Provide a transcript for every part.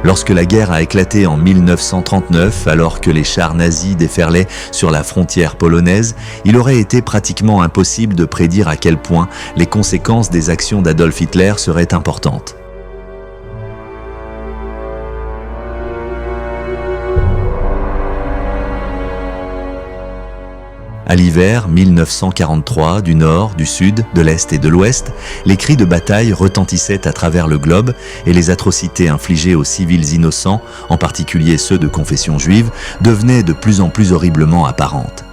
Lorsque la guerre a éclaté en 1939, alors que les chars nazis déferlaient sur la frontière polonaise, il aurait été pratiquement impossible de prédire à quel point les conséquences des actions d'Adolf Hitler seraient importantes. À l'hiver 1943, du nord, du sud, de l'est et de l'ouest, les cris de bataille retentissaient à travers le globe et les atrocités infligées aux civils innocents, en particulier ceux de confession juive, devenaient de plus en plus horriblement apparentes.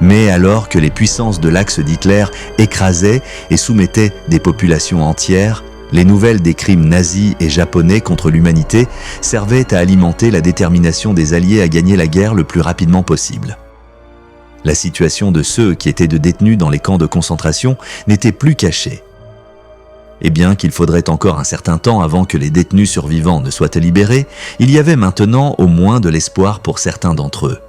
Mais alors que les puissances de l'axe d'Hitler écrasaient et soumettaient des populations entières, les nouvelles des crimes nazis et japonais contre l'humanité servaient à alimenter la détermination des Alliés à gagner la guerre le plus rapidement possible. La situation de ceux qui étaient de détenus dans les camps de concentration n'était plus cachée. Et bien qu'il faudrait encore un certain temps avant que les détenus survivants ne soient libérés, il y avait maintenant au moins de l'espoir pour certains d'entre eux.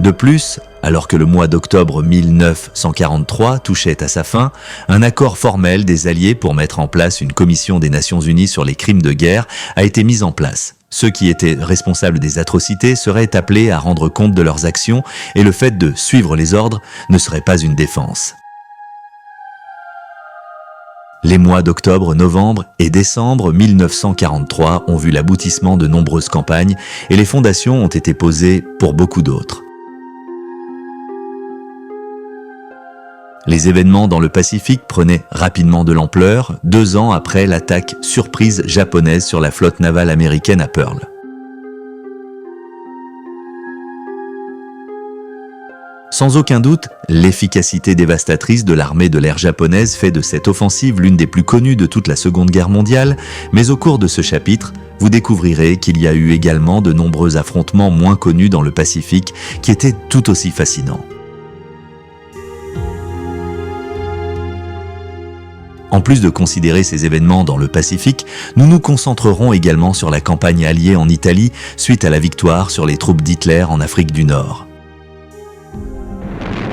De plus, alors que le mois d'octobre 1943 touchait à sa fin, un accord formel des Alliés pour mettre en place une commission des Nations Unies sur les crimes de guerre a été mis en place. Ceux qui étaient responsables des atrocités seraient appelés à rendre compte de leurs actions et le fait de suivre les ordres ne serait pas une défense. Les mois d'octobre, novembre et décembre 1943 ont vu l'aboutissement de nombreuses campagnes et les fondations ont été posées pour beaucoup d'autres. Les événements dans le Pacifique prenaient rapidement de l'ampleur, 2 ans après l'attaque surprise japonaise sur la flotte navale américaine à Pearl. Sans aucun doute, l'efficacité dévastatrice de l'armée de l'air japonaise fait de cette offensive l'une des plus connues de toute la Seconde Guerre mondiale, mais au cours de ce chapitre, vous découvrirez qu'il y a eu également de nombreux affrontements moins connus dans le Pacifique qui étaient tout aussi fascinants. En plus de considérer ces événements dans le Pacifique, nous nous concentrerons également sur la campagne alliée en Italie suite à la victoire sur les troupes d'Hitler en Afrique du Nord.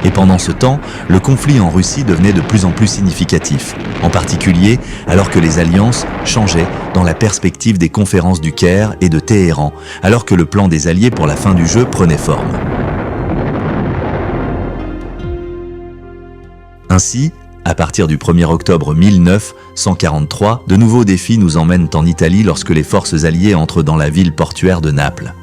Et pendant ce temps, le conflit en Russie devenait de plus en plus significatif, en particulier alors que les alliances changeaient dans la perspective des conférences du Caire et de Téhéran, alors que le plan des Alliés pour la fin du jeu prenait forme. Ainsi, à partir du 1er octobre 1943, de nouveaux défis nous emmènent en Italie lorsque les forces alliées entrent dans la ville portuaire de Naples.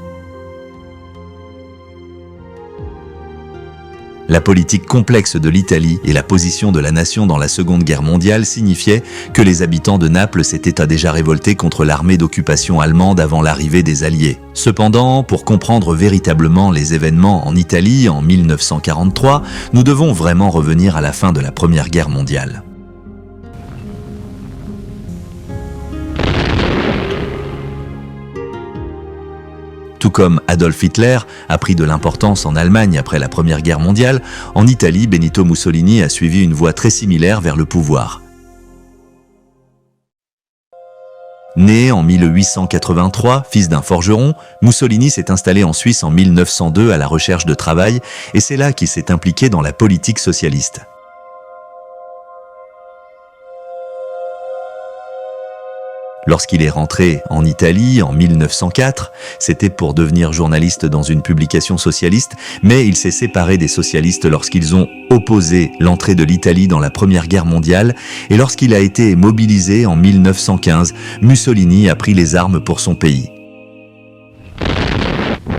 La politique complexe de l'Italie et la position de la nation dans la Seconde Guerre mondiale signifiaient que les habitants de Naples s'étaient déjà révoltés contre l'armée d'occupation allemande avant l'arrivée des Alliés. Cependant, pour comprendre véritablement les événements en Italie en 1943, nous devons vraiment revenir à la fin de la Première Guerre mondiale. Tout comme Adolf Hitler a pris de l'importance en Allemagne après la Première Guerre mondiale, en Italie, Benito Mussolini a suivi une voie très similaire vers le pouvoir. Né en 1883, fils d'un forgeron, Mussolini s'est installé en Suisse en 1902 à la recherche de travail et c'est là qu'il s'est impliqué dans la politique socialiste. Lorsqu'il est rentré en Italie en 1904, c'était pour devenir journaliste dans une publication socialiste, mais il s'est séparé des socialistes lorsqu'ils ont opposé l'entrée de l'Italie dans la Première Guerre mondiale et lorsqu'il a été mobilisé en 1915, Mussolini a pris les armes pour son pays.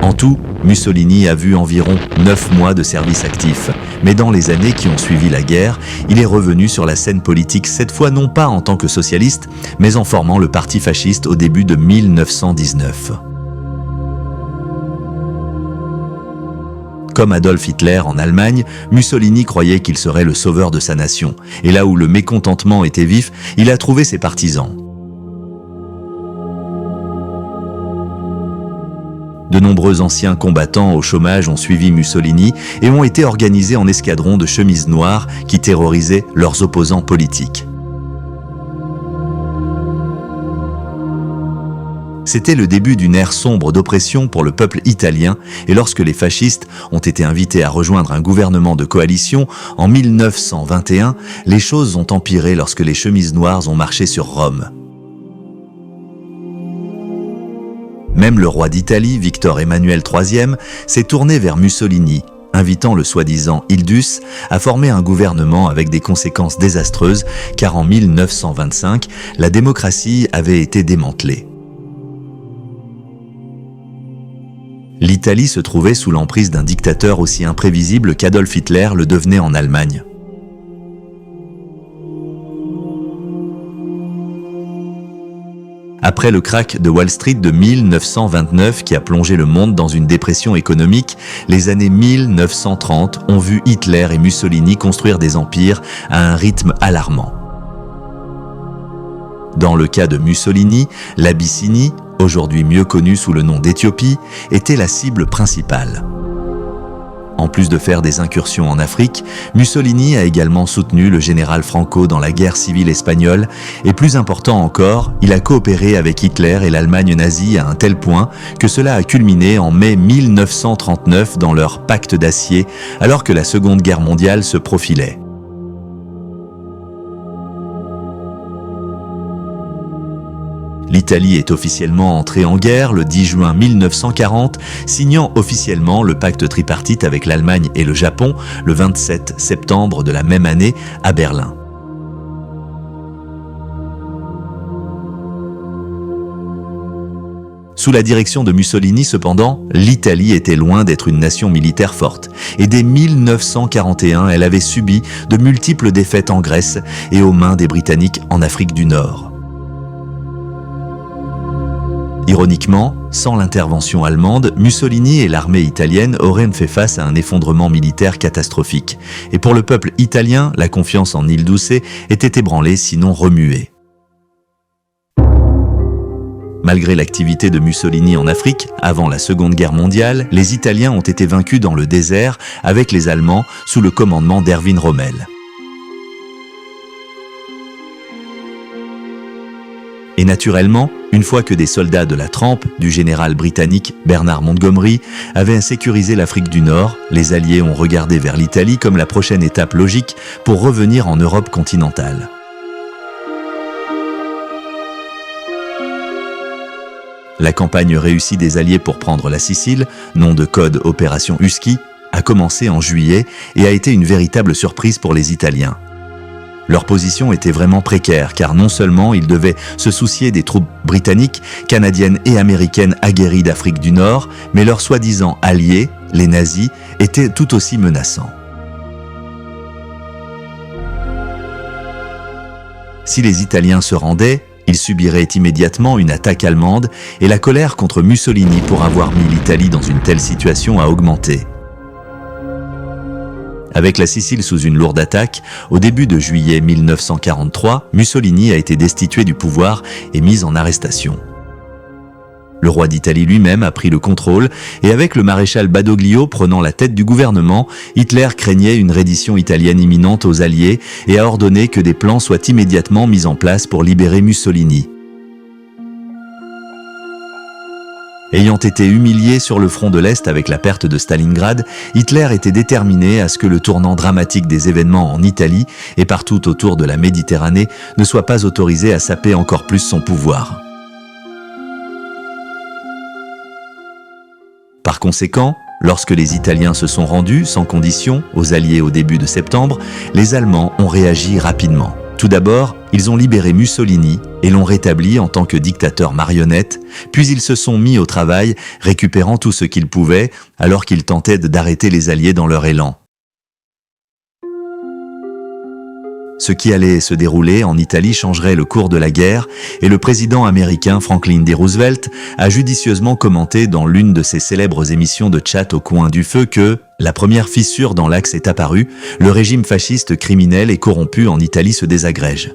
En tout, Mussolini a vu environ 9 mois de service actif, mais dans les années qui ont suivi la guerre, il est revenu sur la scène politique, cette fois non pas en tant que socialiste, mais en formant le parti fasciste au début de 1919. Comme Adolf Hitler en Allemagne, Mussolini croyait qu'il serait le sauveur de sa nation, et là où le mécontentement était vif, il a trouvé ses partisans. De nombreux anciens combattants au chômage ont suivi Mussolini et ont été organisés en escadrons de chemises noires qui terrorisaient leurs opposants politiques. C'était le début d'une ère sombre d'oppression pour le peuple italien, et lorsque les fascistes ont été invités à rejoindre un gouvernement de coalition en 1921, les choses ont empiré lorsque les chemises noires ont marché sur Rome. Même le roi d'Italie, Victor Emmanuel III, s'est tourné vers Mussolini, invitant le soi-disant Ildus à former un gouvernement avec des conséquences désastreuses, car en 1925, la démocratie avait été démantelée. L'Italie se trouvait sous l'emprise d'un dictateur aussi imprévisible qu'Adolf Hitler le devenait en Allemagne. Après le krach de Wall Street de 1929 qui a plongé le monde dans une dépression économique, les années 1930 ont vu Hitler et Mussolini construire des empires à un rythme alarmant. Dans le cas de Mussolini, l'Abyssinie, aujourd'hui mieux connue sous le nom d'Éthiopie, était la cible principale. En plus de faire des incursions en Afrique, Mussolini a également soutenu le général Franco dans la guerre civile espagnole et plus important encore, il a coopéré avec Hitler et l'Allemagne nazie à un tel point que cela a culminé en mai 1939 dans leur pacte d'acier alors que la Seconde Guerre mondiale se profilait. L'Italie est officiellement entrée en guerre le 10 juin 1940, signant officiellement le pacte tripartite avec l'Allemagne et le Japon le 27 septembre de la même année à Berlin. Sous la direction de Mussolini, cependant, l'Italie était loin d'être une nation militaire forte. Et dès 1941, elle avait subi de multiples défaites en Grèce et aux mains des Britanniques en Afrique du Nord. Ironiquement, sans l'intervention allemande, Mussolini et l'armée italienne auraient fait face à un effondrement militaire catastrophique. Et pour le peuple italien, la confiance en Il Duce était ébranlée, sinon remuée. Malgré l'activité de Mussolini en Afrique, avant la Seconde Guerre mondiale, les Italiens ont été vaincus dans le désert avec les Allemands sous le commandement d'Erwin Rommel. Et naturellement, une fois que des soldats de la trempe du général britannique Bernard Montgomery avaient sécurisé l'Afrique du Nord, les Alliés ont regardé vers l'Italie comme la prochaine étape logique pour revenir en Europe continentale. La campagne réussie des Alliés pour prendre la Sicile, nom de code Opération Husky, a commencé en juillet et a été une véritable surprise pour les Italiens. Leur position était vraiment précaire car non seulement ils devaient se soucier des troupes britanniques, canadiennes et américaines aguerries d'Afrique du Nord, mais leurs soi-disant alliés, les nazis, étaient tout aussi menaçants. Si les Italiens se rendaient, ils subiraient immédiatement une attaque allemande et la colère contre Mussolini pour avoir mis l'Italie dans une telle situation a augmenté. Avec la Sicile sous une lourde attaque, au début de juillet 1943, Mussolini a été destitué du pouvoir et mis en arrestation. Le roi d'Italie lui-même a pris le contrôle et avec le maréchal Badoglio prenant la tête du gouvernement, Hitler craignait une reddition italienne imminente aux Alliés et a ordonné que des plans soient immédiatement mis en place pour libérer Mussolini. Ayant été humilié sur le front de l'Est avec la perte de Stalingrad, Hitler était déterminé à ce que le tournant dramatique des événements en Italie et partout autour de la Méditerranée ne soit pas autorisé à saper encore plus son pouvoir. Par conséquent, lorsque les Italiens se sont rendus, sans condition, aux Alliés au début de septembre, les Allemands ont réagi rapidement. Tout d'abord, ils ont libéré Mussolini et l'ont rétabli en tant que dictateur marionnette, puis ils se sont mis au travail, récupérant tout ce qu'ils pouvaient, alors qu'ils tentaient d'arrêter les Alliés dans leur élan. Ce qui allait se dérouler en Italie changerait le cours de la guerre et le président américain Franklin D. Roosevelt a judicieusement commenté dans l'une de ses célèbres émissions de chat au coin du feu que la première fissure dans l'axe est apparue, le régime fasciste criminel et corrompu en Italie se désagrège.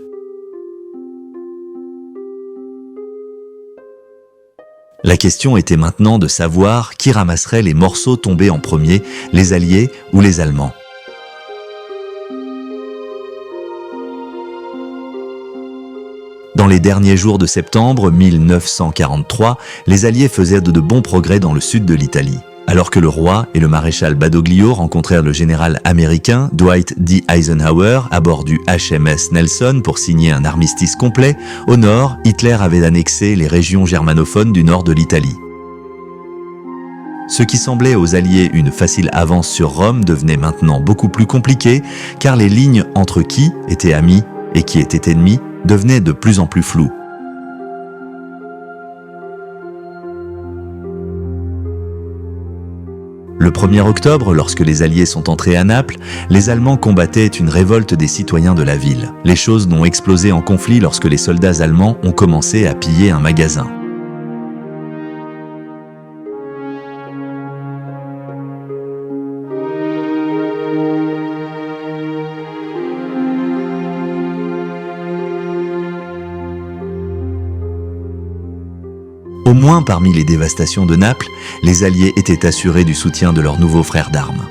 La question était maintenant de savoir qui ramasserait les morceaux tombés en premier, les Alliés ou les Allemands. Dans Dans les derniers jours de septembre 1943, les Alliés faisaient de bons progrès dans le sud de l'Italie. Alors que le roi et le maréchal Badoglio rencontrèrent le général américain Dwight D. Eisenhower à bord du HMS Nelson pour signer un armistice complet, au nord, Hitler avait annexé les régions germanophones du nord de l'Italie. Ce qui semblait aux Alliés une facile avance sur Rome devenait maintenant beaucoup plus compliqué, car les lignes entre qui étaient amis et qui étaient ennemis devenaient de plus en plus floues. Le 1er octobre, lorsque les Alliés sont entrés à Naples, les Allemands combattaient une révolte des citoyens de la ville. Les choses n'ont explosé en conflit lorsque les soldats allemands ont commencé à piller un magasin. Au moins parmi les dévastations de Naples, les Alliés étaient assurés du soutien de leurs nouveaux frères d'armes.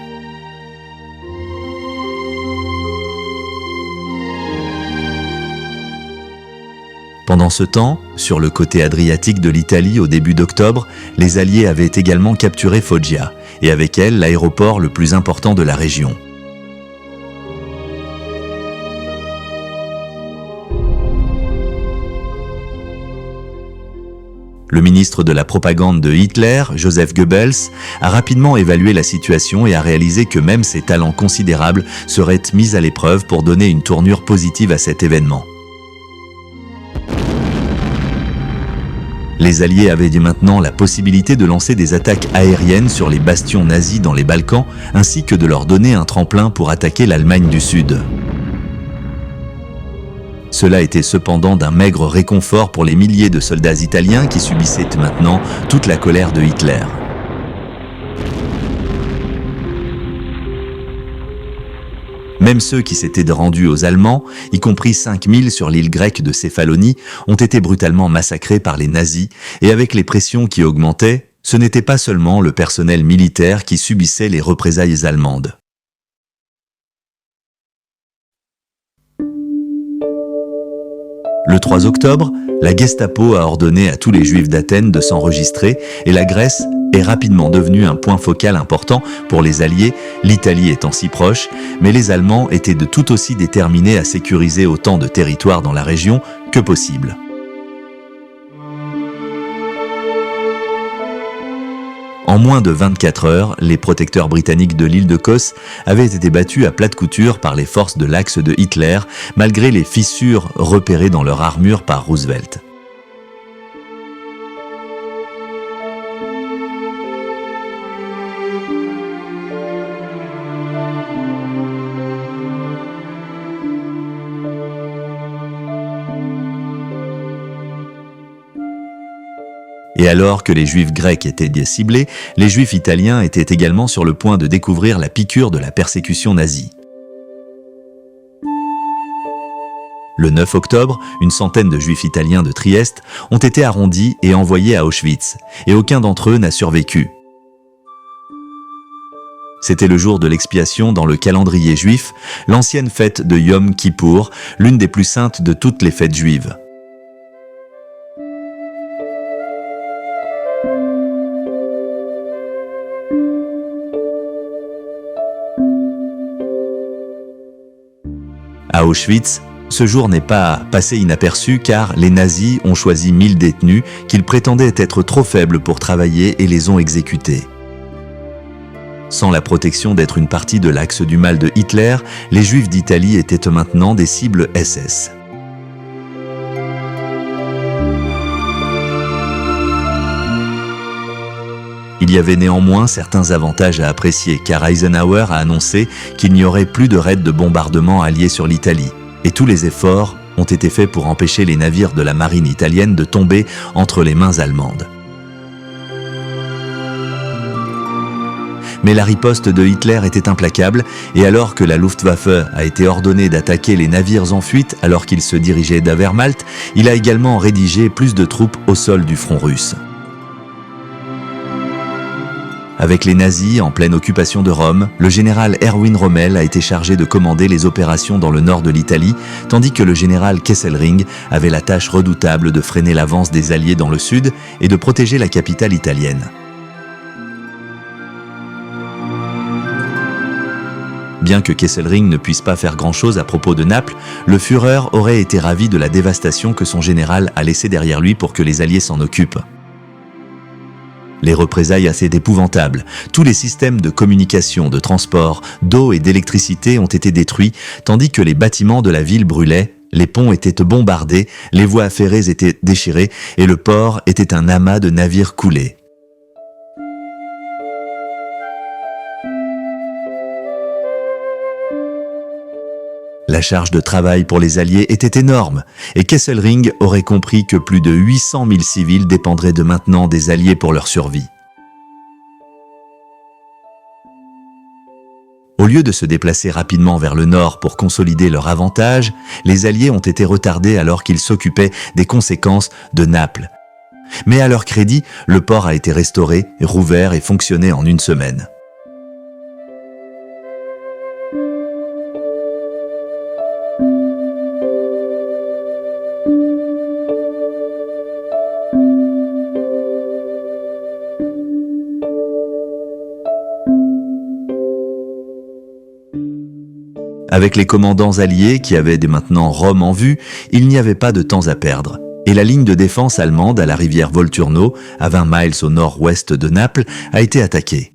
Pendant ce temps, sur le côté adriatique de l'Italie au début d'octobre, les Alliés avaient également capturé Foggia, et avec elle l'aéroport le plus important de la région. Le ministre de la propagande de Hitler, Joseph Goebbels, a rapidement évalué la situation et a réalisé que même ses talents considérables seraient mis à l'épreuve pour donner une tournure positive à cet événement. Les Alliés avaient dès maintenant la possibilité de lancer des attaques aériennes sur les bastions nazis dans les Balkans, ainsi que de leur donner un tremplin pour attaquer l'Allemagne du Sud. Cela était cependant d'un maigre réconfort pour les milliers de soldats italiens qui subissaient maintenant toute la colère de Hitler. Même ceux qui s'étaient rendus aux Allemands, y compris 5000 sur l'île grecque de Céphalonie, ont été brutalement massacrés par les nazis, et avec les pressions qui augmentaient, ce n'était pas seulement le personnel militaire qui subissait les représailles allemandes. Le 3 octobre, la Gestapo a ordonné à tous les Juifs d'Athènes de s'enregistrer et la Grèce est rapidement devenue un point focal important pour les Alliés, l'Italie étant si proche, mais les Allemands étaient de tout aussi déterminés à sécuriser autant de territoires dans la région que possible. En moins de 24 heures, les protecteurs britanniques de l'île de Kos avaient été battus à plate couture par les forces de l'Axe de Hitler, malgré les fissures repérées dans leur armure par Roosevelt. Et alors que les Juifs grecs étaient ciblés, les Juifs italiens étaient également sur le point de découvrir la piqûre de la persécution nazie. Le 9 octobre, une centaine de Juifs italiens de Trieste ont été arrondis et envoyés à Auschwitz, et aucun d'entre eux n'a survécu. C'était le jour de l'expiation dans le calendrier juif, l'ancienne fête de Yom Kippour, l'une des plus saintes de toutes les fêtes juives. À Auschwitz, ce jour n'est pas passé inaperçu car les nazis ont choisi 1000 détenus qu'ils prétendaient être trop faibles pour travailler et les ont exécutés. Sans la protection d'être une partie de l'axe du mal de Hitler, les Juifs d'Italie étaient maintenant des cibles SS. Il y avait néanmoins certains avantages à apprécier car Eisenhower a annoncé qu'il n'y aurait plus de raids de bombardement alliés sur l'Italie et tous les efforts ont été faits pour empêcher les navires de la marine italienne de tomber entre les mains allemandes. Mais la riposte de Hitler était implacable et alors que la Luftwaffe a été ordonnée d'attaquer les navires en fuite alors qu'ils se dirigeaient vers Malte, il a également rédigé plus de troupes au sol du front russe. Avec les nazis en pleine occupation de Rome, le général Erwin Rommel a été chargé de commander les opérations dans le nord de l'Italie, tandis que le général Kesselring avait la tâche redoutable de freiner l'avance des Alliés dans le sud et de protéger la capitale italienne. Bien que Kesselring ne puisse pas faire grand-chose à propos de Naples, le Führer aurait été ravi de la dévastation que son général a laissée derrière lui pour que les Alliés s'en occupent. Les représailles étaient épouvantables. Tous les systèmes de communication, de transport, d'eau et d'électricité ont été détruits, tandis que les bâtiments de la ville brûlaient, les ponts étaient bombardés, les voies ferrées étaient déchirées et le port était un amas de navires coulés. La charge de travail pour les Alliés était énorme et Kesselring aurait compris que plus de 800 000 civils dépendraient de maintenant des Alliés pour leur survie. Au lieu de se déplacer rapidement vers le nord pour consolider leur avantage, les Alliés ont été retardés alors qu'ils s'occupaient des conséquences de Naples. Mais à leur crédit, le port a été restauré, rouvert et fonctionnait en une semaine. Avec les commandants alliés qui avaient dès maintenant Rome en vue, il n'y avait pas de temps à perdre. Et la ligne de défense allemande à la rivière Volturno, à 20 miles au nord-ouest de Naples, a été attaquée.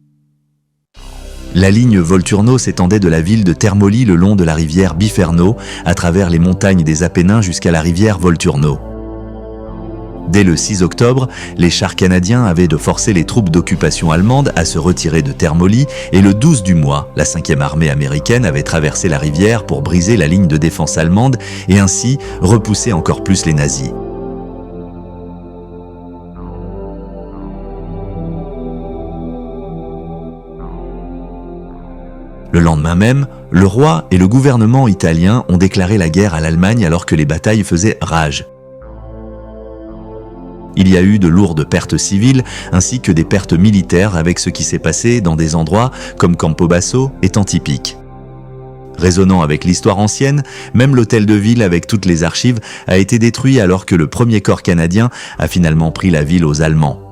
La ligne Volturno s'étendait de la ville de Termoli le long de la rivière Biferno, à travers les montagnes des Apennins jusqu'à la rivière Volturno. Dès le 6 octobre, les chars canadiens avaient de forcer les troupes d'occupation allemandes à se retirer de Termoli et le 12 du mois, la 5e armée américaine avait traversé la rivière pour briser la ligne de défense allemande et ainsi repousser encore plus les nazis. Le lendemain même, le roi et le gouvernement italien ont déclaré la guerre à l'Allemagne alors que les batailles faisaient rage. Il y a eu de lourdes pertes civiles ainsi que des pertes militaires avec ce qui s'est passé dans des endroits comme Campobasso étant typiques. Résonnant avec l'histoire ancienne, même l'hôtel de ville avec toutes les archives a été détruit alors que le premier corps canadien a finalement pris la ville aux Allemands.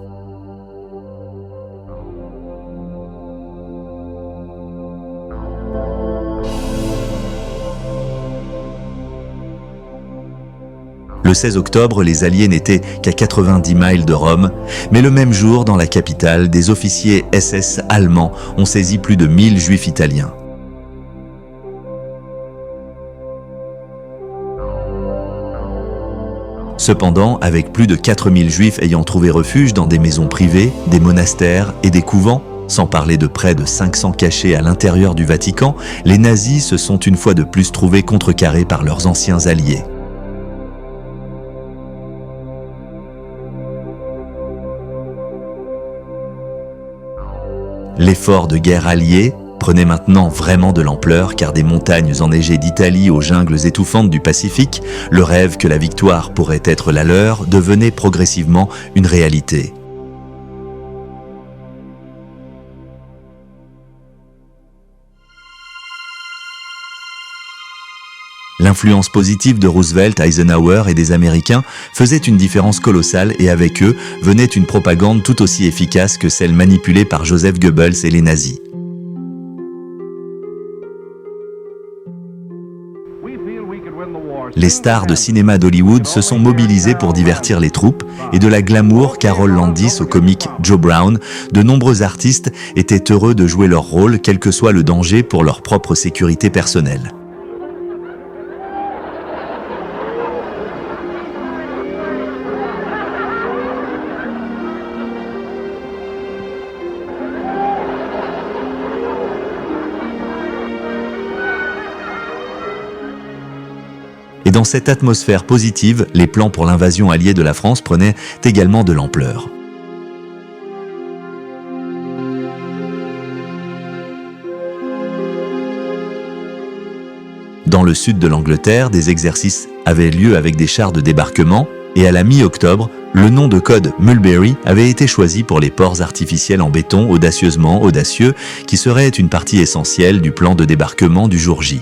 Le 16 octobre, les Alliés n'étaient qu'à 90 miles de Rome, mais le même jour, dans la capitale, des officiers SS allemands ont saisi plus de 1000 Juifs italiens. Cependant, avec plus de 4000 Juifs ayant trouvé refuge dans des maisons privées, des monastères et des couvents, sans parler de près de 500 cachés à l'intérieur du Vatican, les nazis se sont une fois de plus trouvés contrecarrés par leurs anciens alliés. L'effort de guerre allié prenait maintenant vraiment de l'ampleur car des montagnes enneigées d'Italie aux jungles étouffantes du Pacifique, le rêve que la victoire pourrait être la leur devenait progressivement une réalité. L'influence positive de Roosevelt, Eisenhower et des Américains faisait une différence colossale et avec eux venait une propagande tout aussi efficace que celle manipulée par Joseph Goebbels et les nazis. Les stars de cinéma d'Hollywood se sont mobilisées pour divertir les troupes et de la glamour Carol Landis au comique Joe Brown, de nombreux artistes étaient heureux de jouer leur rôle quel que soit le danger pour leur propre sécurité personnelle. Et dans cette atmosphère positive, les plans pour l'invasion alliée de la France prenaient également de l'ampleur. Dans le sud de l'Angleterre, des exercices avaient lieu avec des chars de débarquement et à la mi-octobre, Le nom de code Mulberry avait été choisi pour les ports artificiels en béton audacieusement audacieux qui seraient une partie essentielle du plan de débarquement du jour J.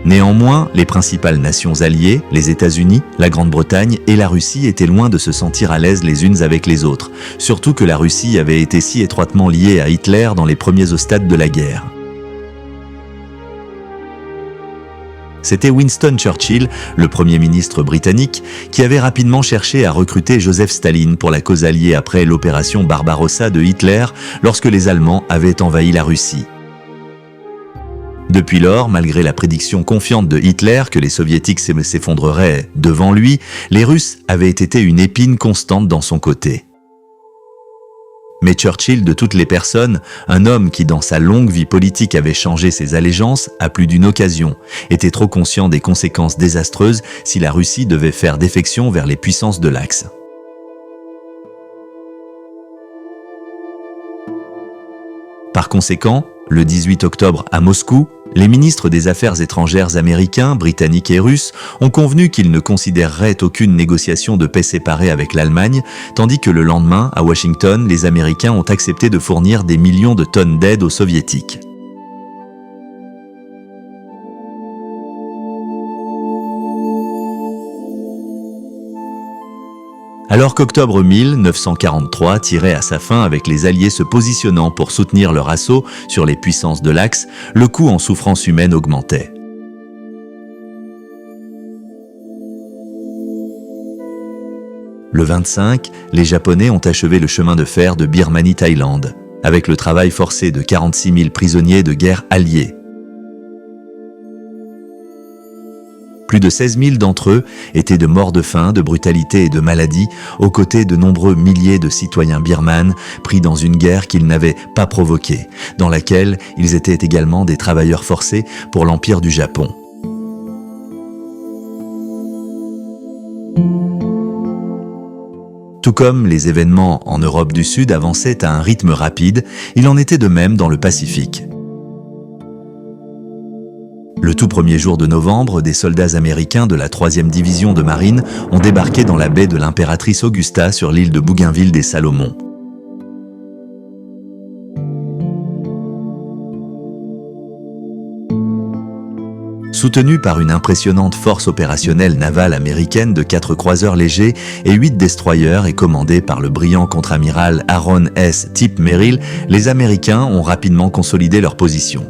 Néanmoins, les principales nations alliées, les États-Unis, la Grande-Bretagne et la Russie étaient loin de se sentir à l'aise les unes avec les autres, surtout que la Russie avait été si étroitement liée à Hitler dans les premiers stades de la guerre. C'était Winston Churchill, le Premier ministre britannique, qui avait rapidement cherché à recruter Joseph Staline pour la cause alliée après l'opération Barbarossa de Hitler lorsque les Allemands avaient envahi la Russie. Depuis lors, malgré la prédiction confiante de Hitler que les Soviétiques s'effondreraient devant lui, les Russes avaient été une épine constante dans son côté. Mais Churchill, de toutes les personnes, un homme qui dans sa longue vie politique avait changé ses allégeances à plus d'une occasion, était trop conscient des conséquences désastreuses si la Russie devait faire défection vers les puissances de l'Axe. Par conséquent, le 18 octobre à Moscou, les ministres des Affaires étrangères américains, britanniques et russes ont convenu qu'ils ne considéreraient aucune négociation de paix séparée avec l'Allemagne, tandis que le lendemain, à Washington, les Américains ont accepté de fournir des millions de tonnes d'aide aux Soviétiques. Alors qu'octobre 1943 tirait à sa fin avec les Alliés se positionnant pour soutenir leur assaut sur les puissances de l'Axe, le coût en souffrance humaine augmentait. Le 25, les Japonais ont achevé le chemin de fer de Birmanie-Thaïlande, avec le travail forcé de 46 000 prisonniers de guerre alliés. Plus de 16 000 d'entre eux étaient de morts de faim, de brutalité et de maladie, aux côtés de nombreux milliers de citoyens birmanes pris dans une guerre qu'ils n'avaient pas provoquée, dans laquelle ils étaient également des travailleurs forcés pour l'Empire du Japon. Tout comme les événements en Europe du Sud avançaient à un rythme rapide, il en était de même dans le Pacifique. Le tout premier jour de novembre, des soldats américains de la 3e division de marine ont débarqué dans la baie de l'Impératrice Augusta sur l'île de Bougainville des Salomon. Soutenus par une impressionnante force opérationnelle navale américaine de 4 croiseurs légers et 8 destroyers et commandés par le brillant contre-amiral Aaron S. Tip Merrill, les Américains ont rapidement consolidé leur position.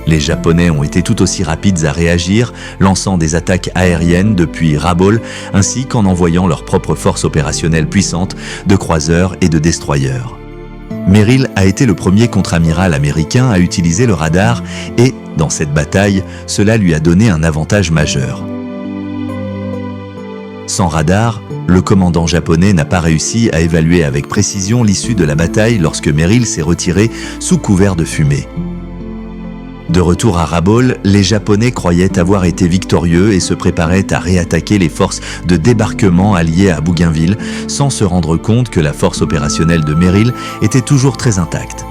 Les Japonais ont été tout aussi rapides à réagir, lançant des attaques aériennes depuis Rabaul, ainsi qu'en envoyant leurs propres forces opérationnelles puissantes de croiseurs et de destroyers. Merrill a été le premier contre-amiral américain à utiliser le radar et, dans cette bataille, cela lui a donné un avantage majeur. Sans radar, le commandant japonais n'a pas réussi à évaluer avec précision l'issue de la bataille lorsque Merrill s'est retiré sous couvert de fumée. De retour à Rabaul, les Japonais croyaient avoir été victorieux et se préparaient à réattaquer les forces de débarquement alliées à Bougainville, sans se rendre compte que la force opérationnelle de Merrill était toujours très intacte.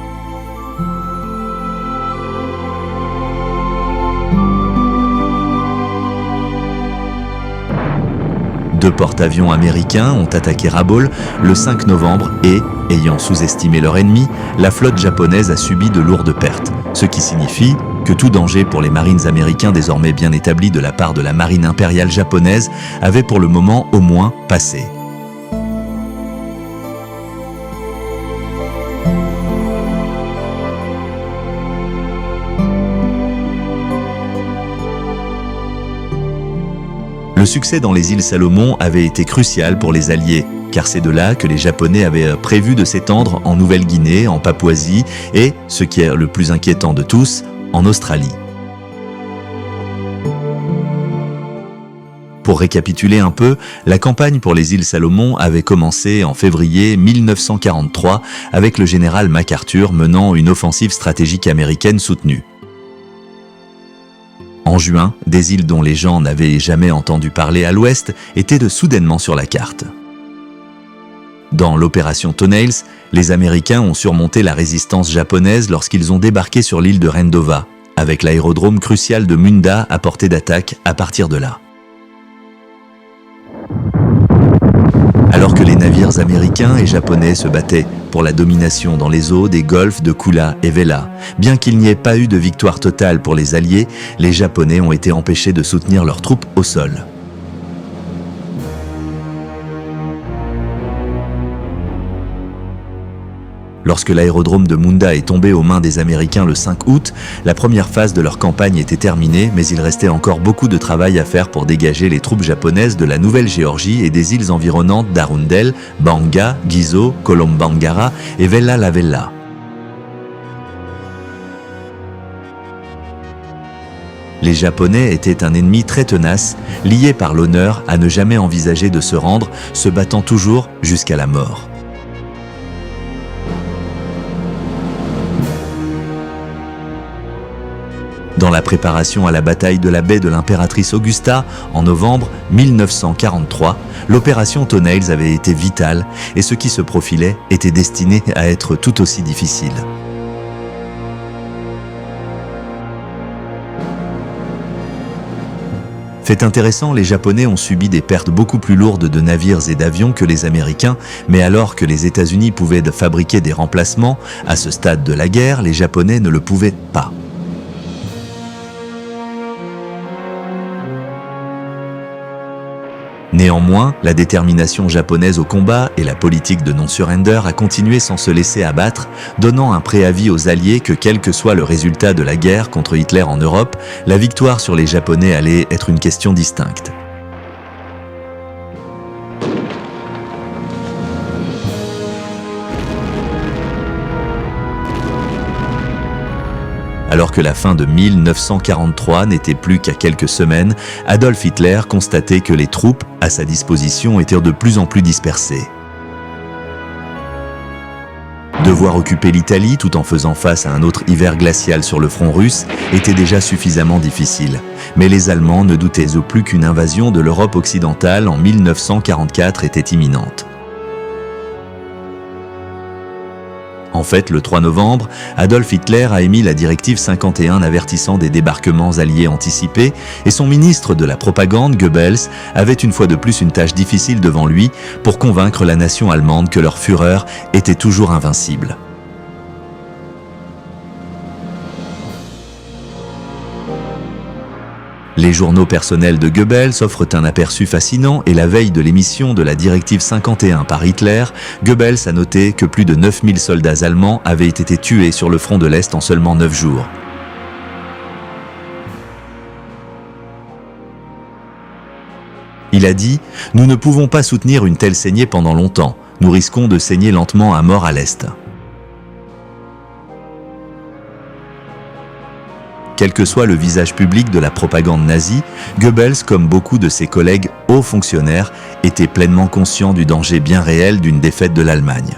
Deux porte-avions américains ont attaqué Rabaul le 5 novembre et, ayant sous-estimé leur ennemi, la flotte japonaise a subi de lourdes pertes, ce qui signifie que tout danger pour les marines américains désormais bien établis de la part de la marine impériale japonaise avait pour le moment au moins passé. Le succès dans les îles Salomon avait été crucial pour les Alliés, car c'est de là que les Japonais avaient prévu de s'étendre en Nouvelle-Guinée, en Papouasie et, ce qui est le plus inquiétant de tous, en Australie. Pour récapituler un peu, la campagne pour les îles Salomon avait commencé en février 1943 avec le général MacArthur menant une offensive stratégique américaine soutenue. En juin, des îles dont les gens n'avaient jamais entendu parler à l'ouest étaient soudainement sur la carte. Dans l'opération Toenails, les Américains ont surmonté la résistance japonaise lorsqu'ils ont débarqué sur l'île de Rendova, avec l'aérodrome crucial de Munda à portée d'attaque à partir de là. Alors que les navires américains et japonais se battaient pour la domination dans les eaux des golfs de Kula et Vela, bien qu'il n'y ait pas eu de victoire totale pour les Alliés, les Japonais ont été empêchés de soutenir leurs troupes au sol. Lorsque l'aérodrome de Munda est tombé aux mains des Américains le 5 août, la première phase de leur campagne était terminée, mais il restait encore beaucoup de travail à faire pour dégager les troupes japonaises de la Nouvelle-Géorgie et des îles environnantes d'Arundel, Banga, Gizo, Kolombangara et Vella la Vella. Les Japonais étaient un ennemi très tenace, lié par l'honneur à ne jamais envisager de se rendre, se battant toujours jusqu'à la mort. Dans la préparation à la bataille de la baie de l'Impératrice Augusta, en novembre 1943, l'opération Toenails avait été vitale et ce qui se profilait était destiné à être tout aussi difficile. Fait intéressant, les Japonais ont subi des pertes beaucoup plus lourdes de navires et d'avions que les Américains, mais alors que les États-Unis pouvaient fabriquer des remplacements, à ce stade de la guerre, les Japonais ne le pouvaient pas. Néanmoins, la détermination japonaise au combat et la politique de non-surrender a continué sans se laisser abattre, donnant un préavis aux Alliés que quel que soit le résultat de la guerre contre Hitler en Europe, la victoire sur les Japonais allait être une question distincte. Alors que la fin de 1943 n'était plus qu'à quelques semaines, Adolf Hitler constatait que les troupes à sa disposition étaient de plus en plus dispersées. Devoir occuper l'Italie tout en faisant face à un autre hiver glacial sur le front russe était déjà suffisamment difficile. Mais les Allemands ne doutaient plus qu'une invasion de l'Europe occidentale en 1944 était imminente. En fait, le 3 novembre, Adolf Hitler a émis la directive 51 avertissant des débarquements alliés anticipés et son ministre de la propagande, Goebbels, avait une fois de plus une tâche difficile devant lui pour convaincre la nation allemande que leur Führer était toujours invincible. Les journaux personnels de Goebbels offrent un aperçu fascinant et la veille de l'émission de la directive 51 par Hitler, Goebbels a noté que plus de 9000 soldats allemands avaient été tués sur le front de l'Est en seulement 9 jours. Il a dit « Nous ne pouvons pas soutenir une telle saignée pendant longtemps. Nous risquons de saigner lentement à mort à l'Est. » Quel que soit le visage public de la propagande nazie, Goebbels, comme beaucoup de ses collègues hauts fonctionnaires, était pleinement conscient du danger bien réel d'une défaite de l'Allemagne.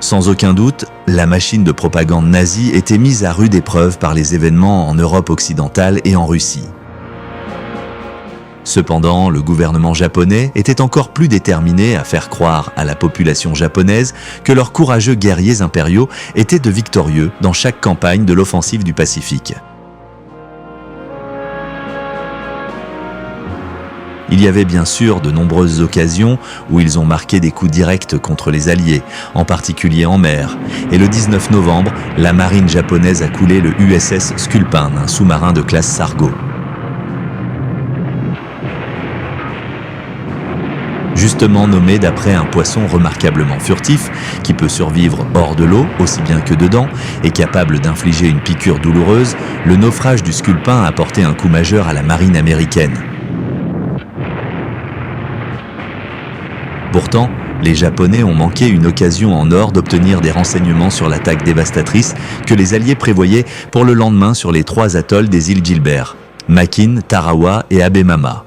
Sans aucun doute, la machine de propagande nazie était mise à rude épreuve par les événements en Europe occidentale et en Russie. Cependant, le gouvernement japonais était encore plus déterminé à faire croire à la population japonaise que leurs courageux guerriers impériaux étaient de victorieux dans chaque campagne de l'offensive du Pacifique. Il y avait bien sûr de nombreuses occasions où ils ont marqué des coups directs contre les Alliés, en particulier en mer, et le 19 novembre, la marine japonaise a coulé le USS Sculpin, un sous-marin de classe Sargo. Justement nommé d'après un poisson remarquablement furtif, qui peut survivre hors de l'eau aussi bien que dedans, et capable d'infliger une piqûre douloureuse, le naufrage du Sculpin a porté un coup majeur à la marine américaine. Pourtant, les Japonais ont manqué une occasion en or d'obtenir des renseignements sur l'attaque dévastatrice que les Alliés prévoyaient pour le lendemain sur les 3 atolls des îles Gilbert, Makin, Tarawa et Abemama.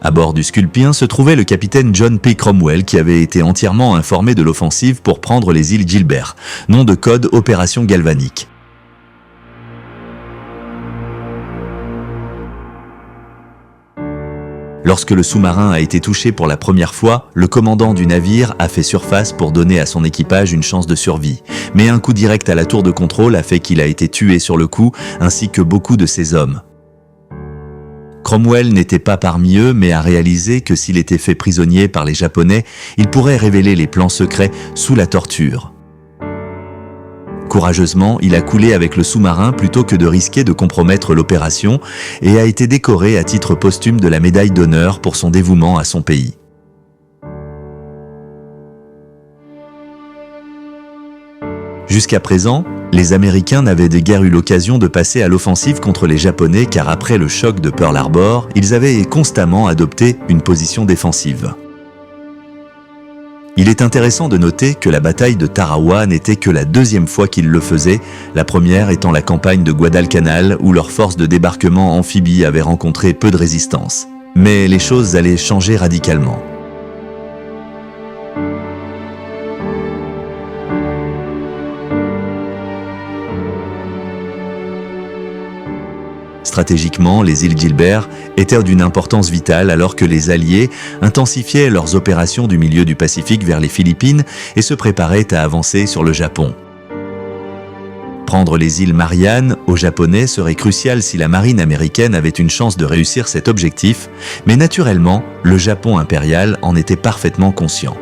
À bord du Sculpien se trouvait le capitaine John P. Cromwell qui avait été entièrement informé de l'offensive pour prendre les îles Gilbert, nom de code Opération Galvanique. Lorsque le sous-marin a été touché pour la première fois, le commandant du navire a fait surface pour donner à son équipage une chance de survie. Mais un coup direct à la tour de contrôle a fait qu'il a été tué sur le coup, ainsi que beaucoup de ses hommes. Cromwell n'était pas parmi eux, mais a réalisé que s'il était fait prisonnier par les Japonais, il pourrait révéler les plans secrets sous la torture. Courageusement, il a coulé avec le sous-marin plutôt que de risquer de compromettre l'opération et a été décoré à titre posthume de la médaille d'honneur pour son dévouement à son pays. Jusqu'à présent, les Américains n'avaient guère eu l'occasion de passer à l'offensive contre les Japonais car après le choc de Pearl Harbor, ils avaient constamment adopté une position défensive. Il est intéressant de noter que la bataille de Tarawa n'était que la deuxième fois qu'ils le faisaient, la première étant la campagne de Guadalcanal où leurs forces de débarquement amphibies avaient rencontré peu de résistance. Mais les choses allaient changer radicalement. Stratégiquement, les îles Gilbert étaient d'une importance vitale alors que les Alliés intensifiaient leurs opérations du milieu du Pacifique vers les Philippines et se préparaient à avancer sur le Japon. Prendre les îles Mariannes aux Japonais serait crucial si la marine américaine avait une chance de réussir cet objectif, mais naturellement, le Japon impérial en était parfaitement conscient.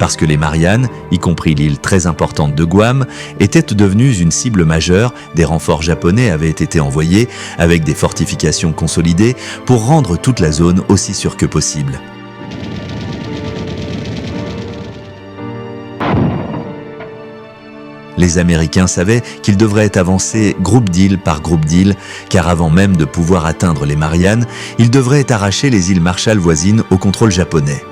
Parce que les Mariannes, y compris l'île très importante de Guam, étaient devenues une cible majeure, des renforts japonais avaient été envoyés avec des fortifications consolidées pour rendre toute la zone aussi sûre que possible. Les Américains savaient qu'ils devraient avancer groupe d'îles par groupe d'îles, car avant même de pouvoir atteindre les Mariannes, ils devraient arracher les îles Marshall voisines au contrôle japonais.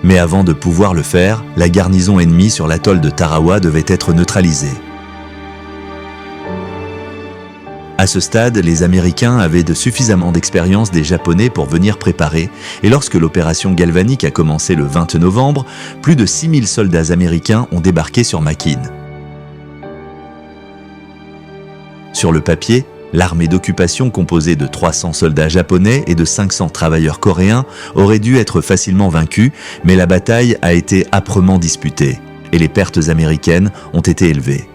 Mais avant de pouvoir le faire, la garnison ennemie sur l'atoll de Tarawa devait être neutralisée. À ce stade, les Américains avaient suffisamment d'expérience des Japonais pour venir préparer, et lorsque l'opération galvanique a commencé le 20 novembre, plus de 6000 soldats américains ont débarqué sur Makin. Sur le papier, l'armée d'occupation composée de 300 soldats japonais et de 500 travailleurs coréens aurait dû être facilement vaincue, mais la bataille a été âprement disputée et les pertes américaines ont été élevées.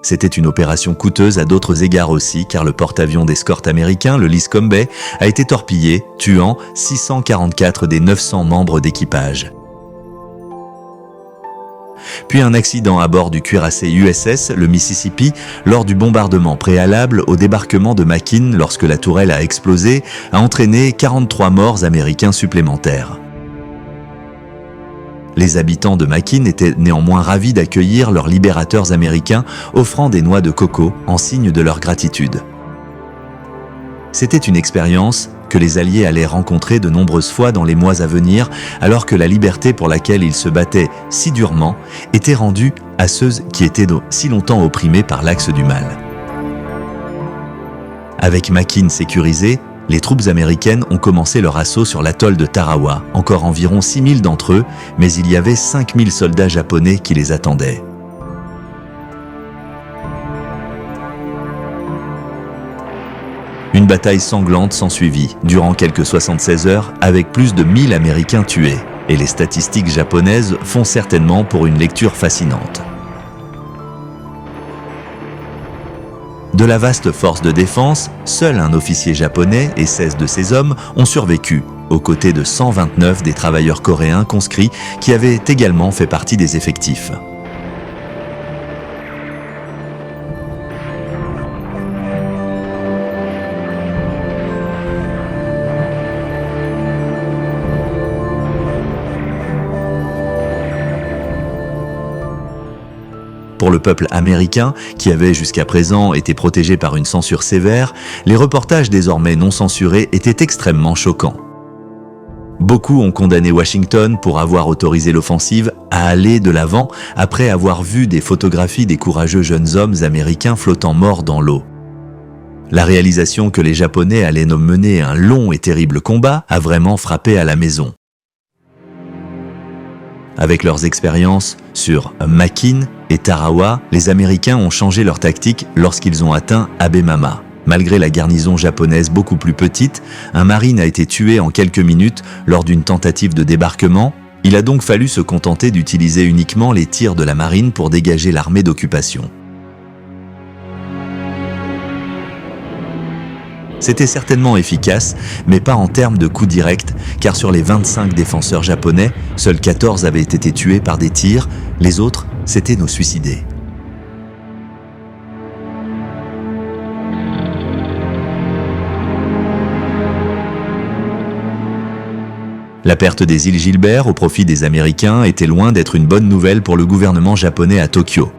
C'était une opération coûteuse à d'autres égards aussi, car le porte-avions d'escorte américain, le Lipscomb Bay, a été torpillé, tuant 644 des 900 membres d'équipage. Puis un accident à bord du cuirassé USS, le Mississippi, lors du bombardement préalable au débarquement de Makin lorsque la tourelle a explosé, a entraîné 43 morts américains supplémentaires. Les habitants de Makin étaient néanmoins ravis d'accueillir leurs libérateurs américains offrant des noix de coco en signe de leur gratitude. C'était une expérience que les Alliés allaient rencontrer de nombreuses fois dans les mois à venir, alors que la liberté pour laquelle ils se battaient si durement était rendue à ceux qui étaient si longtemps opprimés par l'axe du mal. Avec Makin sécurisé, les troupes américaines ont commencé leur assaut sur l'atoll de Tarawa, encore environ 6000 d'entre eux, mais il y avait 5000 soldats japonais qui les attendaient. Une bataille sanglante s'ensuivit, durant quelques 76 heures, avec plus de 1000 Américains tués, et les statistiques japonaises font certainement pour une lecture fascinante. De la vaste force de défense, seul un officier japonais et 16 de ses hommes ont survécu, aux côtés de 129 des travailleurs coréens conscrits qui avaient également fait partie des effectifs. Pour le peuple américain, qui avait jusqu'à présent été protégé par une censure sévère, les reportages désormais non censurés étaient extrêmement choquants. Beaucoup ont condamné Washington pour avoir autorisé l'offensive à aller de l'avant après avoir vu des photographies des courageux jeunes hommes américains flottant morts dans l'eau. La réalisation que les Japonais allaient mener un long et terrible combat a vraiment frappé à la maison. Avec leurs expériences sur Makin et Tarawa, les Américains ont changé leur tactique lorsqu'ils ont atteint Abemama. Malgré la garnison japonaise beaucoup plus petite, un marine a été tué en quelques minutes lors d'une tentative de débarquement. Il a donc fallu se contenter d'utiliser uniquement les tirs de la marine pour dégager l'armée d'occupation. C'était certainement efficace, mais pas en termes de coups directs, car sur les 25 défenseurs japonais, seuls 14 avaient été tués par des tirs, les autres s'étaient suicidés. La perte des îles Gilbert au profit des Américains était loin d'être une bonne nouvelle pour le gouvernement japonais à Tokyo.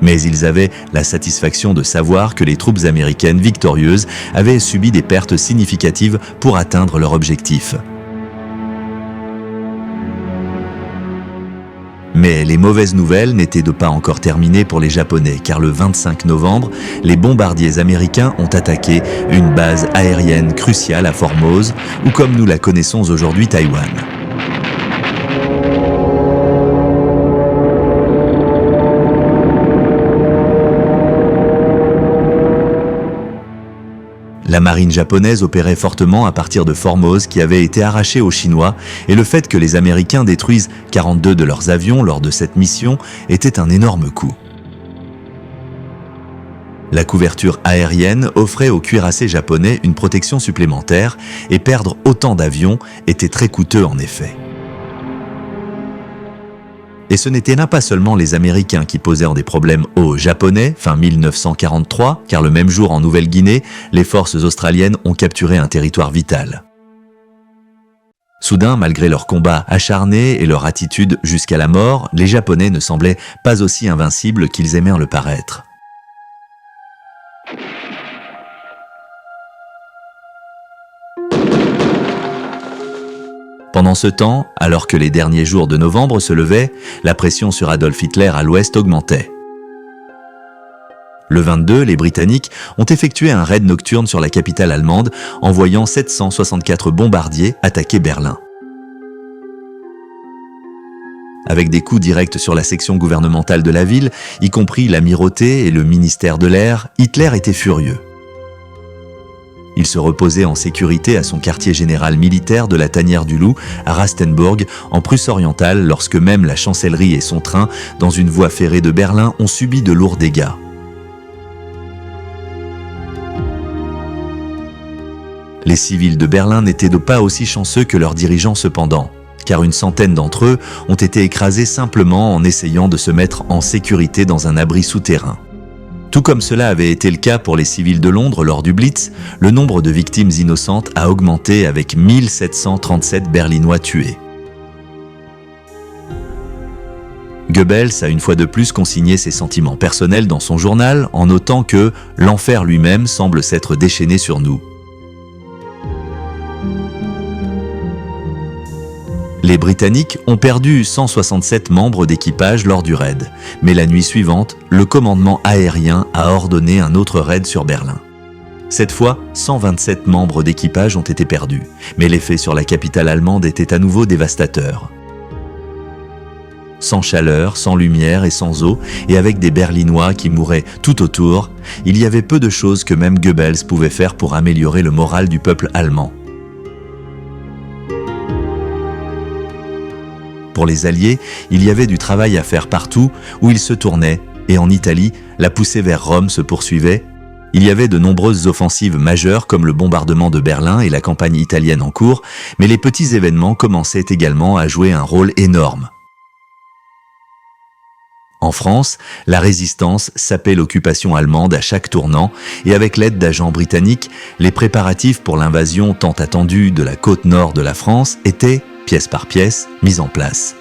Mais ils avaient la satisfaction de savoir que les troupes américaines victorieuses avaient subi des pertes significatives pour atteindre leur objectif. Mais les mauvaises nouvelles n'étaient pas encore terminées pour les Japonais, car le 25 novembre, les bombardiers américains ont attaqué une base aérienne cruciale à Formose, ou comme nous la connaissons aujourd'hui, Taïwan. La marine japonaise opérait fortement à partir de Formose qui avait été arrachée aux Chinois, et le fait que les Américains détruisent 42 de leurs avions lors de cette mission était un énorme coup. La couverture aérienne offrait aux cuirassés japonais une protection supplémentaire, et perdre autant d'avions était très coûteux en effet. Et ce n'étaient là pas seulement les Américains qui posèrent des problèmes aux Japonais, fin 1943, car le même jour en Nouvelle-Guinée, les forces australiennes ont capturé un territoire vital. Soudain, malgré leurs combats acharnés et leur attitude jusqu'à la mort, les Japonais ne semblaient pas aussi invincibles qu'ils aimèrent le paraître. Pendant ce temps, alors que les derniers jours de novembre se levaient, la pression sur Adolf Hitler à l'ouest augmentait. Le 22, les Britanniques ont effectué un raid nocturne sur la capitale allemande, envoyant 764 bombardiers attaquer Berlin. Avec des coups directs sur la section gouvernementale de la ville, y compris l'amirauté et le ministère de l'Air, Hitler était furieux. Il se reposait en sécurité à son quartier général militaire de la Tanière du Loup, à Rastenburg, en Prusse orientale, lorsque même la chancellerie et son train, dans une voie ferrée de Berlin, ont subi de lourds dégâts. Les civils de Berlin n'étaient pas aussi chanceux que leurs dirigeants cependant, car une centaine d'entre eux ont été écrasés simplement en essayant de se mettre en sécurité dans un abri souterrain. Tout comme cela avait été le cas pour les civils de Londres lors du Blitz, le nombre de victimes innocentes a augmenté avec 1737 Berlinois tués. Goebbels a une fois de plus consigné ses sentiments personnels dans son journal en notant que « l'enfer lui-même semble s'être déchaîné sur nous ». Les Britanniques ont perdu 167 membres d'équipage lors du raid, mais la nuit suivante, le commandement aérien a ordonné un autre raid sur Berlin. Cette fois, 127 membres d'équipage ont été perdus, mais l'effet sur la capitale allemande était à nouveau dévastateur. Sans chaleur, sans lumière et sans eau, et avec des Berlinois qui mouraient tout autour, il y avait peu de choses que même Goebbels pouvait faire pour améliorer le moral du peuple allemand. Pour les Alliés, il y avait du travail à faire partout où ils se tournaient, et en Italie, la poussée vers Rome se poursuivait. Il y avait de nombreuses offensives majeures comme le bombardement de Berlin et la campagne italienne en cours, mais les petits événements commençaient également à jouer un rôle énorme. En France, la résistance sapait l'occupation allemande à chaque tournant, et avec l'aide d'agents britanniques, les préparatifs pour l'invasion tant attendue de la côte nord de la France étaient, pièce par pièce, mise en place.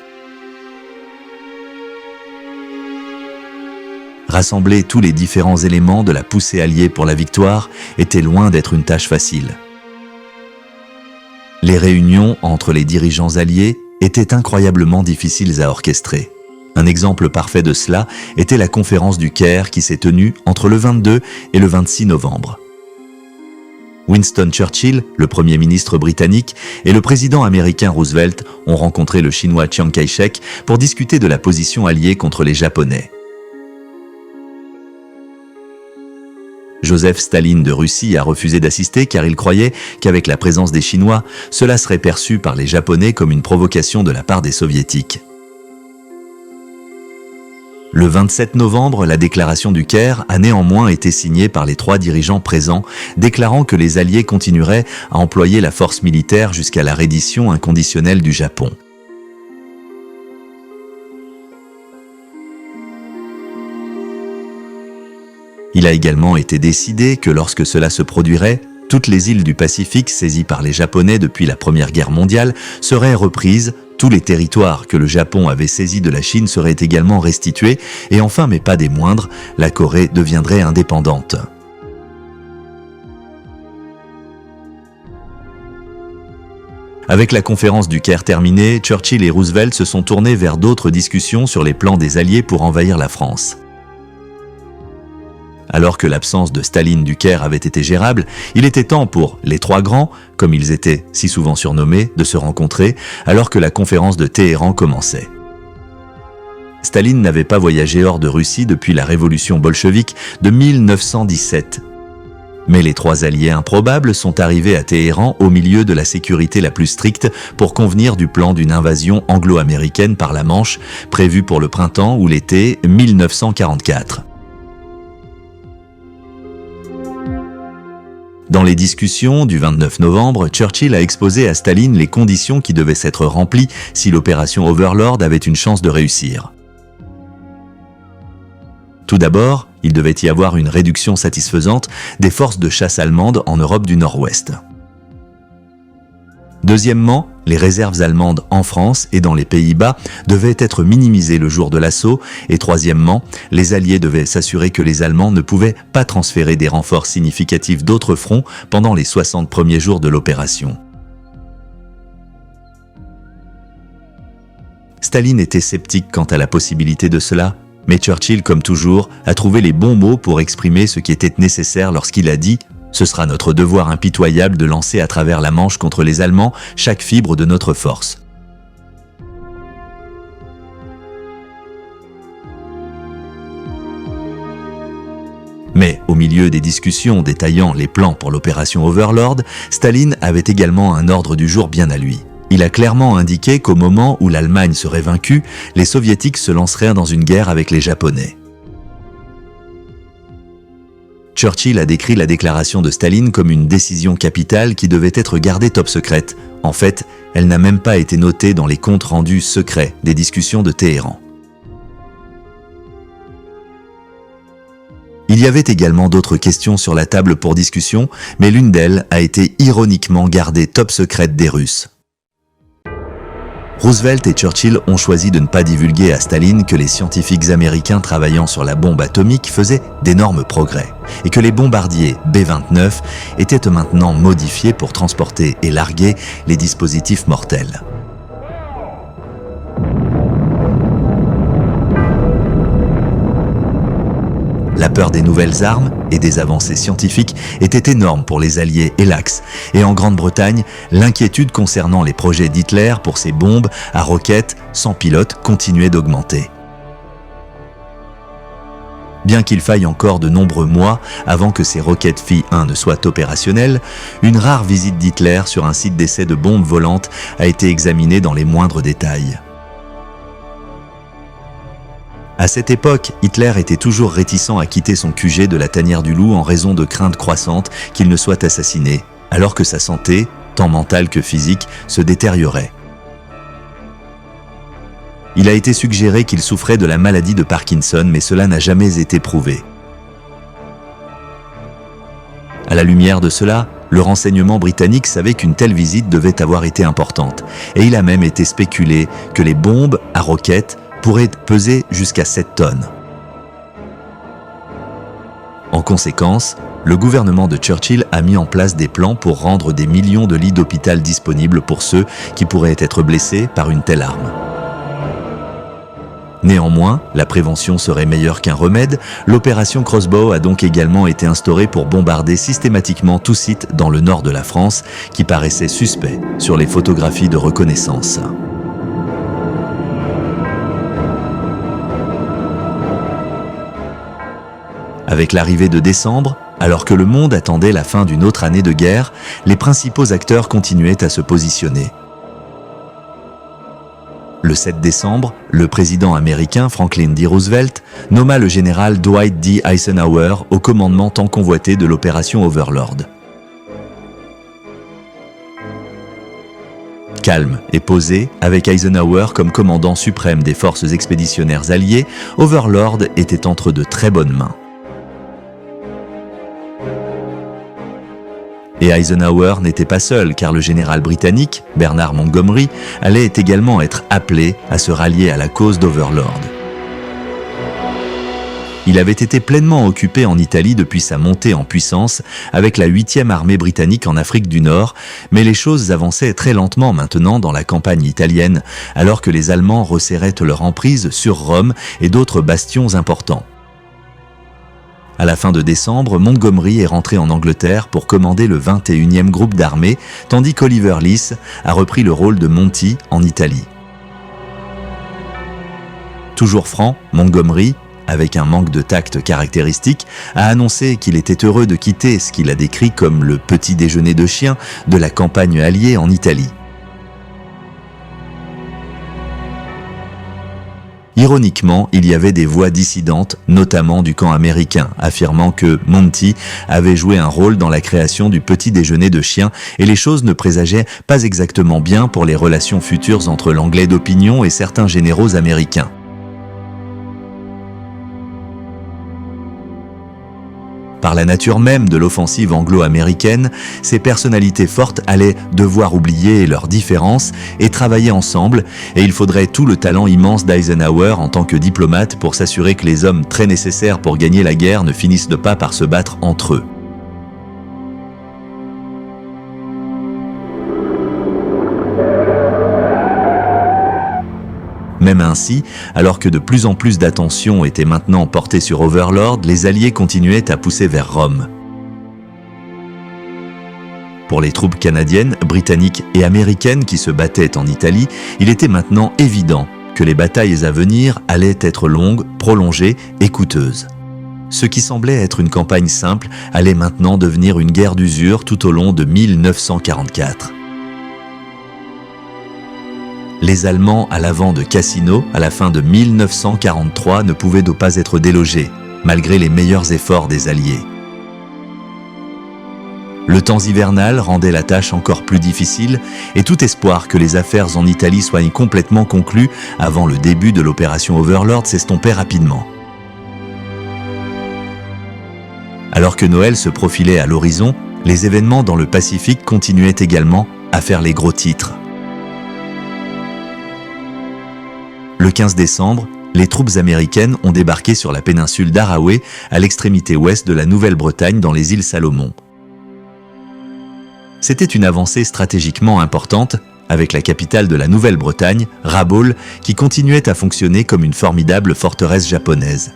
Rassembler tous les différents éléments de la poussée alliée pour la victoire était loin d'être une tâche facile. Les réunions entre les dirigeants alliés étaient incroyablement difficiles à orchestrer. Un exemple parfait de cela était la conférence du Caire qui s'est tenue entre le 22 et le 26 novembre. Winston Churchill, le Premier ministre britannique, et le président américain Roosevelt ont rencontré le Chinois Chiang Kai-shek pour discuter de la position alliée contre les Japonais. Joseph Staline de Russie a refusé d'assister car il croyait qu'avec la présence des Chinois, cela serait perçu par les Japonais comme une provocation de la part des Soviétiques. Le 27 novembre, la déclaration du Caire a néanmoins été signée par les 3 dirigeants présents, déclarant que les Alliés continueraient à employer la force militaire jusqu'à la reddition inconditionnelle du Japon. Il a également été décidé que lorsque cela se produirait, toutes les îles du Pacifique saisies par les Japonais depuis la Première Guerre mondiale seraient reprises, tous les territoires que le Japon avait saisis de la Chine seraient également restitués, et enfin, mais pas des moindres, la Corée deviendrait indépendante. Avec la conférence du Caire terminée, Churchill et Roosevelt se sont tournés vers d'autres discussions sur les plans des Alliés pour envahir la France. Alors que l'absence de Staline du Caire avait été gérable, il était temps pour les 3 grands, comme ils étaient si souvent surnommés, de se rencontrer alors que la conférence de Téhéran commençait. Staline n'avait pas voyagé hors de Russie depuis la révolution bolchevique de 1917. Mais les 3 alliés improbables sont arrivés à Téhéran au milieu de la sécurité la plus stricte pour convenir du plan d'une invasion anglo-américaine par la Manche, prévue pour le printemps ou l'été 1944. Dans les discussions du 29 novembre, Churchill a exposé à Staline les conditions qui devaient s'être remplies si l'opération Overlord avait une chance de réussir. Tout d'abord, il devait y avoir une réduction satisfaisante des forces de chasse allemandes en Europe du Nord-Ouest. Deuxièmement, les réserves allemandes en France et dans les Pays-Bas devaient être minimisées le jour de l'assaut. Et troisièmement, les Alliés devaient s'assurer que les Allemands ne pouvaient pas transférer des renforts significatifs d'autres fronts pendant les 60 premiers jours de l'opération. Staline était sceptique quant à la possibilité de cela, mais Churchill, comme toujours, a trouvé les bons mots pour exprimer ce qui était nécessaire lorsqu'il a dit « Ce sera notre devoir impitoyable de lancer à travers la Manche contre les Allemands chaque fibre de notre force. » Mais au milieu des discussions détaillant les plans pour l'opération Overlord, Staline avait également un ordre du jour bien à lui. Il a clairement indiqué qu'au moment où l'Allemagne serait vaincue, les Soviétiques se lanceraient dans une guerre avec les Japonais. Churchill a décrit la déclaration de Staline comme une décision capitale qui devait être gardée top secrète. En fait, elle n'a même pas été notée dans les comptes rendus secrets des discussions de Téhéran. Il y avait également d'autres questions sur la table pour discussion, mais l'une d'elles a été ironiquement gardée top secrète des Russes. Roosevelt et Churchill ont choisi de ne pas divulguer à Staline que les scientifiques américains travaillant sur la bombe atomique faisaient d'énormes progrès et que les bombardiers B-29 étaient maintenant modifiés pour transporter et larguer les dispositifs mortels. La peur des nouvelles armes et des avancées scientifiques était énorme pour les Alliés et l'Axe, et en Grande-Bretagne, l'inquiétude concernant les projets d'Hitler pour ses bombes à roquettes sans pilote continuait d'augmenter. Bien qu'il faille encore de nombreux mois avant que ces roquettes Phi 1 ne soient opérationnelles, une rare visite d'Hitler sur un site d'essai de bombes volantes a été examinée dans les moindres détails. À cette époque, Hitler était toujours réticent à quitter son QG de la Tanière du Loup en raison de craintes croissantes qu'il ne soit assassiné, alors que sa santé, tant mentale que physique, se détériorait. Il a été suggéré qu'il souffrait de la maladie de Parkinson, mais cela n'a jamais été prouvé. À la lumière de cela, le renseignement britannique savait qu'une telle visite devait avoir été importante, et il a même été spéculé que les bombes à roquettes pourrait peser jusqu'à 7 tonnes. En conséquence, le gouvernement de Churchill a mis en place des plans pour rendre des millions de lits d'hôpital disponibles pour ceux qui pourraient être blessés par une telle arme. Néanmoins, la prévention serait meilleure qu'un remède. L'opération Crossbow a donc également été instaurée pour bombarder systématiquement tout site dans le nord de la France qui paraissait suspect sur les photographies de reconnaissance. Avec l'arrivée de décembre, alors que le monde attendait la fin d'une autre année de guerre, les principaux acteurs continuaient à se positionner. Le 7 décembre, le président américain Franklin D. Roosevelt nomma le général Dwight D. Eisenhower au commandement tant convoité de l'opération Overlord. Calme et posé, avec Eisenhower comme commandant suprême des forces expéditionnaires alliées, Overlord était entre de très bonnes mains. Et Eisenhower n'était pas seul, car le général britannique, Bernard Montgomery, allait également être appelé à se rallier à la cause d'Overlord. Il avait été pleinement occupé en Italie depuis sa montée en puissance avec la 8e armée britannique en Afrique du Nord, mais les choses avançaient très lentement maintenant dans la campagne italienne, alors que les Allemands resserraient leur emprise sur Rome et d'autres bastions importants. À la fin de décembre, Montgomery est rentré en Angleterre pour commander le 21e groupe d'armée, tandis qu'Oliver Lees a repris le rôle de Monty en Italie. Toujours franc, Montgomery, avec un manque de tact caractéristique, a annoncé qu'il était heureux de quitter ce qu'il a décrit comme le petit déjeuner de chien de la campagne alliée en Italie. Ironiquement, il y avait des voix dissidentes, notamment du camp américain, affirmant que Monty avait joué un rôle dans la création du petit déjeuner de chien et les choses ne présageaient pas exactement bien pour les relations futures entre l'anglais d'opinion et certains généraux américains. Par la nature même de l'offensive anglo-américaine, ces personnalités fortes allaient devoir oublier leurs différences et travailler ensemble, et il faudrait tout le talent immense d'Eisenhower en tant que diplomate pour s'assurer que les hommes très nécessaires pour gagner la guerre ne finissent pas par se battre entre eux. Même ainsi, alors que de plus en plus d'attention était maintenant portée sur Overlord, les Alliés continuaient à pousser vers Rome. Pour les troupes canadiennes, britanniques et américaines qui se battaient en Italie, il était maintenant évident que les batailles à venir allaient être longues, prolongées et coûteuses. Ce qui semblait être une campagne simple allait maintenant devenir une guerre d'usure tout au long de 1944. Les Allemands à l'avant de Cassino, à la fin de 1943, ne pouvaient pas être délogés, malgré les meilleurs efforts des Alliés. Le temps hivernal rendait la tâche encore plus difficile et tout espoir que les affaires en Italie soient complètement conclues avant le début de l'opération Overlord s'estompait rapidement. Alors que Noël se profilait à l'horizon, les événements dans le Pacifique continuaient également à faire les gros titres. Le 15 décembre, les troupes américaines ont débarqué sur la péninsule d'Araoué, à l'extrémité ouest de la Nouvelle-Bretagne dans les îles Salomon. C'était une avancée stratégiquement importante, avec la capitale de la Nouvelle-Bretagne, Rabaul, qui continuait à fonctionner comme une formidable forteresse japonaise.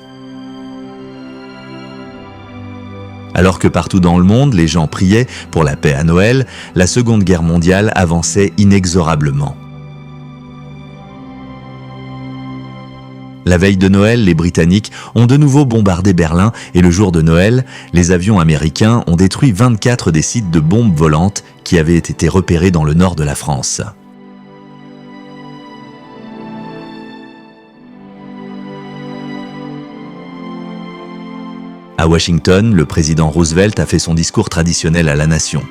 Alors que partout dans le monde, les gens priaient pour la paix à Noël, la Seconde Guerre mondiale avançait inexorablement. La veille de Noël, les Britanniques ont de nouveau bombardé Berlin et le jour de Noël, les avions américains ont détruit 24 des sites de bombes volantes qui avaient été repérés dans le nord de la France. À Washington, le président Roosevelt a fait son discours traditionnel à la nation.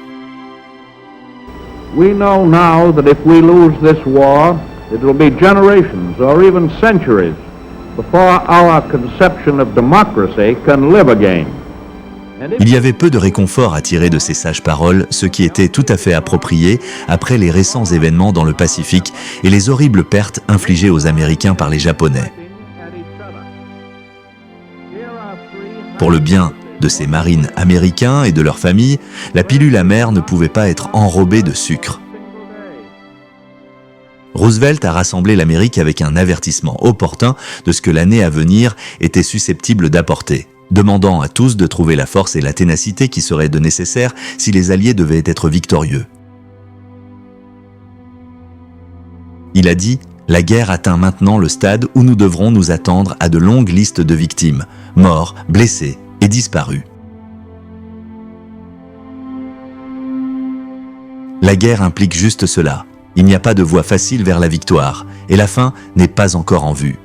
We know now that if we lose this war, it will be generations or even centuries before our conception of democracy can live again. Il y avait peu de réconfort à tirer de ces sages paroles, ce qui était tout à fait approprié après les récents événements dans le Pacifique et les horribles pertes infligées aux Américains par les Japonais. Pour le bien de ces marines américains et de leurs familles, la pilule amère ne pouvait pas être enrobée de sucre. Roosevelt a rassemblé l'Amérique avec un avertissement opportun de ce que l'année à venir était susceptible d'apporter, demandant à tous de trouver la force et la ténacité qui seraient de nécessaires si les Alliés devaient être victorieux. Il a dit « La guerre atteint maintenant le stade où nous devrons nous attendre à de longues listes de victimes, morts, blessés et disparus. » La guerre implique juste cela. Il n'y a pas de voie facile vers la victoire, et la fin n'est pas encore en vue.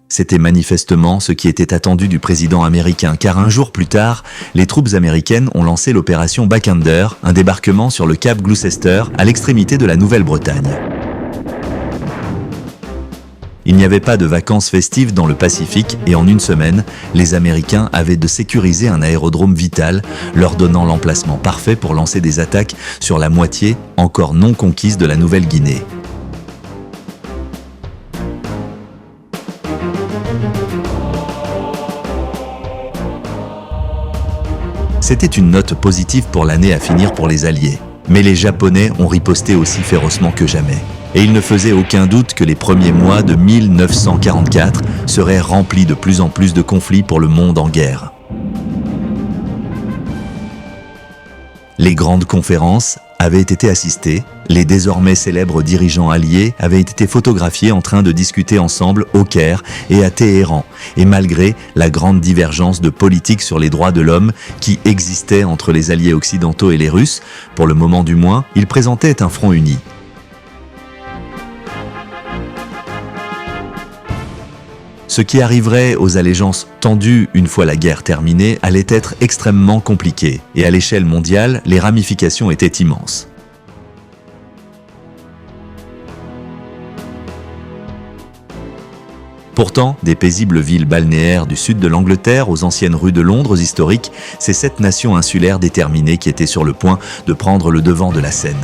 C'était manifestement ce qui était attendu du président américain, car un jour plus tard, les troupes américaines ont lancé l'opération Backhander, un débarquement sur le cap Gloucester, à l'extrémité de la Nouvelle-Bretagne. Il n'y avait pas de vacances festives dans le Pacifique et en une semaine, les Américains avaient de sécuriser un aérodrome vital, leur donnant l'emplacement parfait pour lancer des attaques sur la moitié encore non conquise de la Nouvelle-Guinée. C'était une note positive pour l'année à finir pour les Alliés. Mais les Japonais ont riposté aussi férocement que jamais. Et il ne faisait aucun doute que les premiers mois de 1944 seraient remplis de plus en plus de conflits pour le monde en guerre. Les grandes conférences avaient été assistées, les désormais célèbres dirigeants alliés avaient été photographiés en train de discuter ensemble au Caire et à Téhéran, et malgré la grande divergence de politique sur les droits de l'homme qui existait entre les alliés occidentaux et les Russes, pour le moment du moins, ils présentaient un front uni. Ce qui arriverait aux allégeances tendues une fois la guerre terminée allait être extrêmement compliqué, et à l'échelle mondiale, les ramifications étaient immenses. Pourtant, des paisibles villes balnéaires du sud de l'Angleterre aux anciennes rues de Londres historiques, c'est cette nation insulaire déterminée qui était sur le point de prendre le devant de la scène.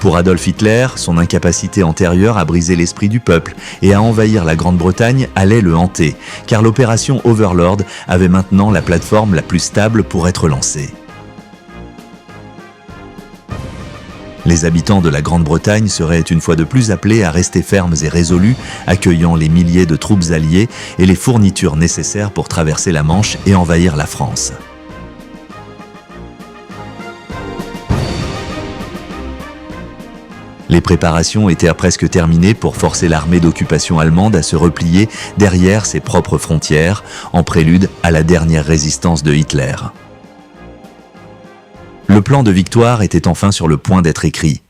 Pour Adolf Hitler, son incapacité antérieure à briser l'esprit du peuple et à envahir la Grande-Bretagne allait le hanter, car l'opération Overlord avait maintenant la plateforme la plus stable pour être lancée. Les habitants de la Grande-Bretagne seraient une fois de plus appelés à rester fermes et résolus, accueillant les milliers de troupes alliées et les fournitures nécessaires pour traverser la Manche et envahir la France. Les préparations étaient presque terminées pour forcer l'armée d'occupation allemande à se replier derrière ses propres frontières, en prélude à la dernière résistance de Hitler. Le plan de victoire était enfin sur le point d'être écrit.